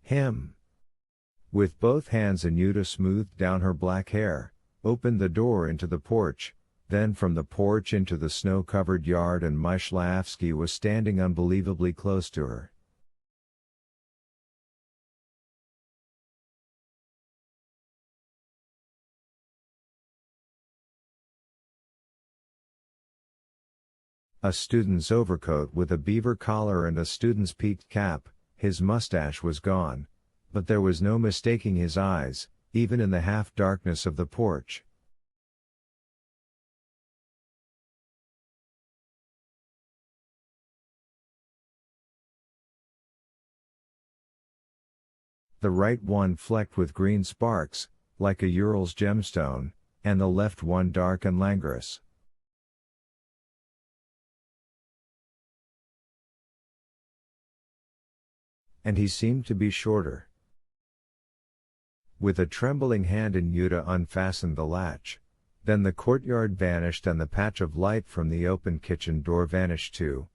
Him. With both hands Anyuta smoothed down her black hair, opened the door into the porch, then from the porch into the snow-covered yard, and Myshlayevsky was standing unbelievably close to her. A student's overcoat with a beaver collar and a student's peaked cap, his mustache was gone, but there was no mistaking his eyes, even in the half-darkness of the porch. The right one flecked with green sparks, like a Ural's gemstone, and the left one dark and languorous. And he seemed to be shorter. With a trembling hand Anyuta unfastened the latch. Then the courtyard vanished and the patch of light from the open kitchen door vanished too,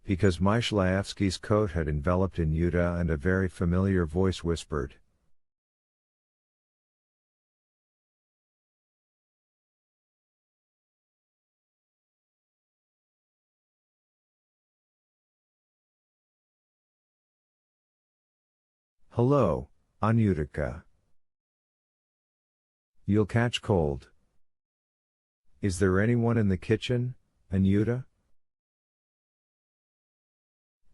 because Myshlayevsky's coat had enveloped Anyuta and a very familiar voice whispered, "Hello, Anyuta. You'll catch cold. Is there anyone in the kitchen, Anyuta?"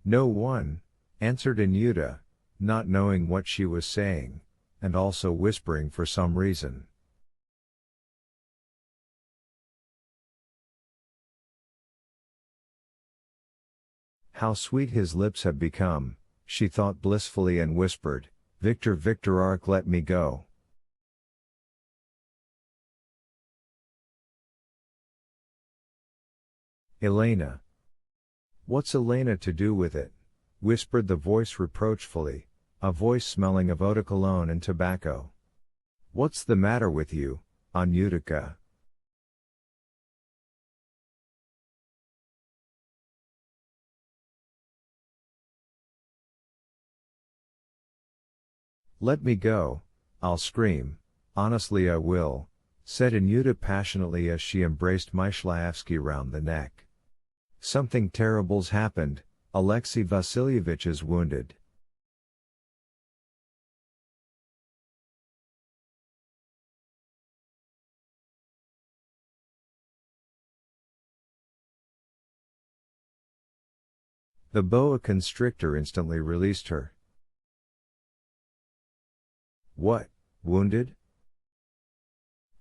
"No one," answered Anyuta, not knowing what she was saying, and also whispering for some reason. How sweet his lips have become, she thought blissfully and whispered, "Victor Victorark, let me go." "Elena." "What's Elena to do with it?" whispered the voice reproachfully, a voice smelling of eau de cologne and tobacco. "What's the matter with you, Anyuta?" "Let me go, I'll scream, honestly I will," said Anyuta passionately as she embraced Myshlayevsky round the neck. "Something terrible's happened, Alexei Vasilyevich is wounded." The boa constrictor instantly released her. "What, wounded?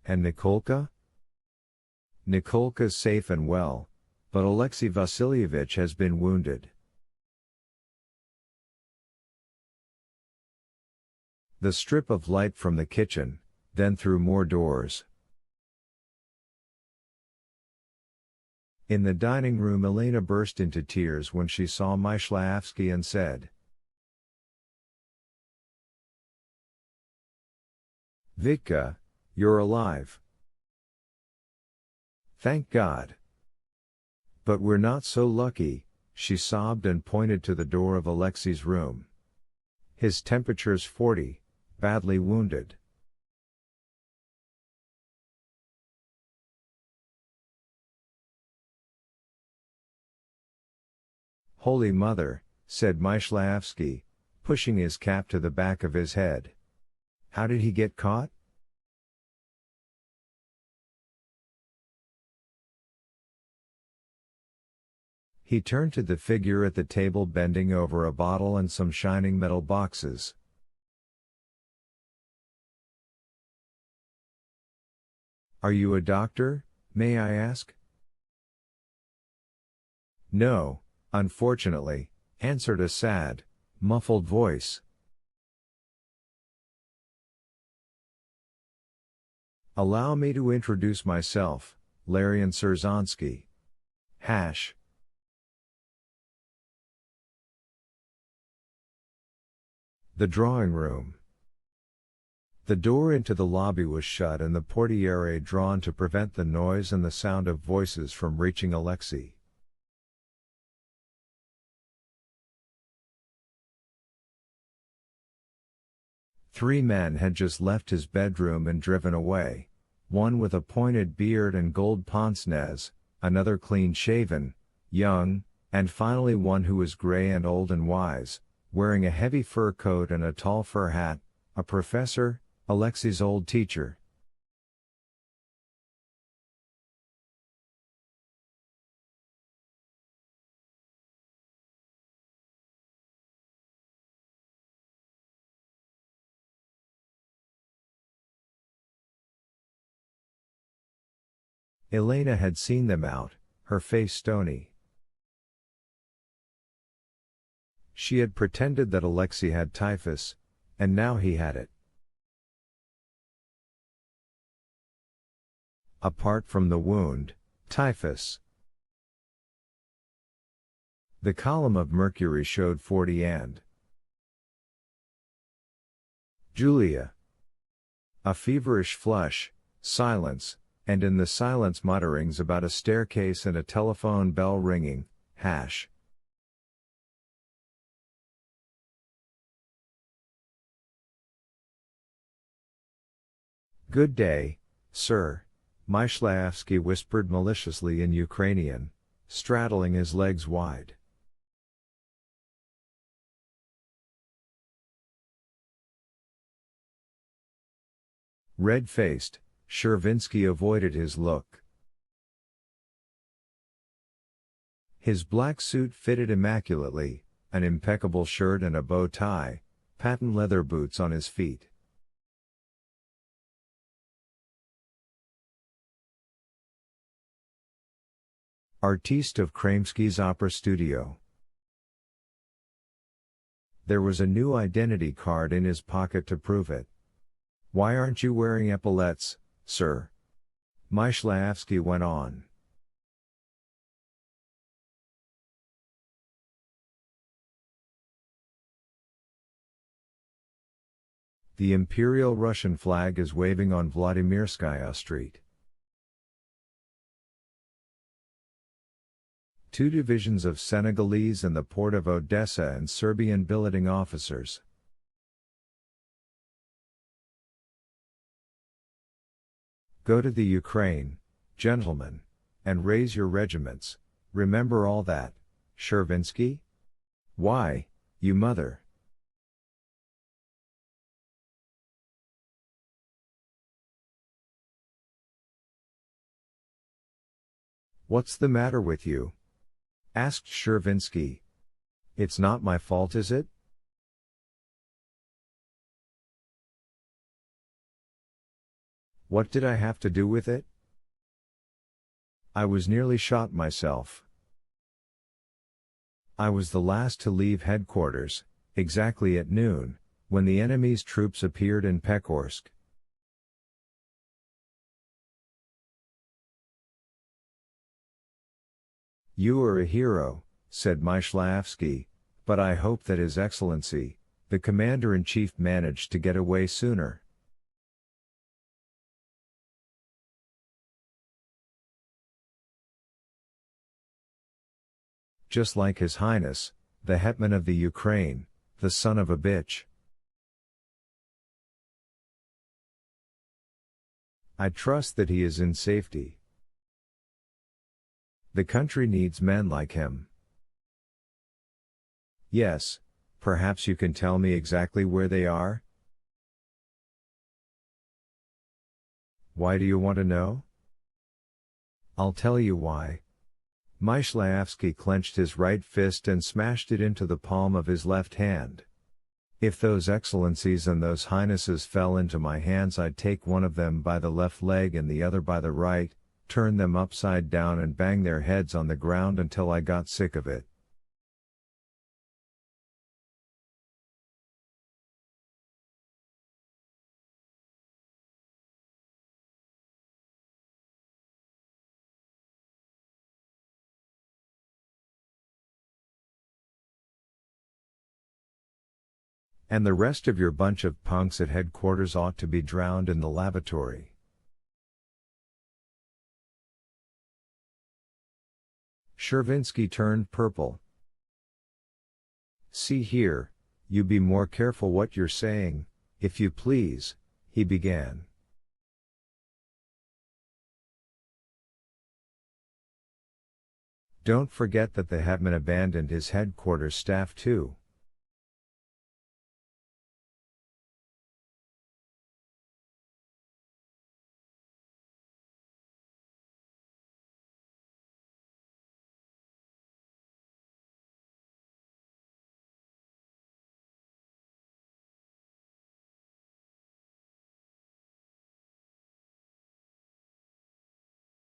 And Nikolka?" "Nikolka's safe and well, but Alexei Vasilyevich has been wounded." The strip of light from the kitchen, then through more doors. In the dining room Elena burst into tears when she saw Myshlayevsky and said, "Vitka, you're alive. Thank God. But we're not so lucky," she sobbed and pointed to the door of Alexei's room. "His temperature's 40, badly wounded." "Holy Mother," said Myshlayevsky, pushing his cap to the back of his head. "How did he get caught?" He turned to the figure at the table bending over a bottle and some shining metal boxes. "Are you a doctor, may I ask?" "No, unfortunately," answered a sad, muffled voice. "Allow me to introduce myself, Larian Serzhansky. Hash." The drawing room. The door into the lobby was shut and the portiere drawn to prevent the noise and the sound of voices from reaching Alexei. 3 men had just left his bedroom and driven away, one with a pointed beard and gold pince-nez, another clean-shaven, young, and finally one who was gray and old and wise, wearing a heavy fur coat and a tall fur hat, a professor, Alexei's old teacher. Elena had seen them out, her face stony. She had pretended that Alexei had typhus, and now he had it. Apart from the wound, typhus. The column of mercury showed 40 and Julia. A feverish flush, silence, and in the silence mutterings about a staircase and a telephone bell ringing, hash. Good day, sir, Myshlayevsky whispered maliciously in Ukrainian, straddling his legs wide. Red-faced, Chervinsky avoided his look. His black suit fitted immaculately, an impeccable shirt and a bow tie, patent leather boots on his feet. Artiste of Kramsky's opera studio. There was a new identity card in his pocket to prove it. Why aren't you wearing epaulettes, sir? Myshlayevsky went on. The Imperial Russian flag is waving on Vladimirskaya Street. 2 divisions of Senegalese and the port of Odessa and Serbian billeting officers. Go to the Ukraine, gentlemen, and raise your regiments, remember all that, Chervinsky? Why, you mother. What's the matter with you? Asked Chervinsky. It's not my fault, is it? What did I have to do with it? I was nearly shot myself. I was the last to leave headquarters, exactly at noon, when the enemy's troops appeared in Pekhorsk. You are a hero, said Myshlayevsky, but I hope that His Excellency, the Commander-in-Chief, managed to get away sooner. Just like His Highness, the Hetman of the Ukraine, the son of a bitch. I trust that he is in safety. The country needs men like him. Yes, perhaps you can tell me exactly where they are? Why do you want to know? I'll tell you why. Myshlayevsky clenched his right fist and smashed it into the palm of his left hand. If those excellencies and those highnesses fell into my hands, I'd take one of them by the left leg and the other by the right, turn them upside down and bang their heads on the ground until I got sick of it. And the rest of your bunch of punks at headquarters ought to be drowned in the lavatory. Chervinsky turned purple. See here, you be more careful what you're saying, If you please, he began. Don't forget that the hetman abandoned his headquarters staff too.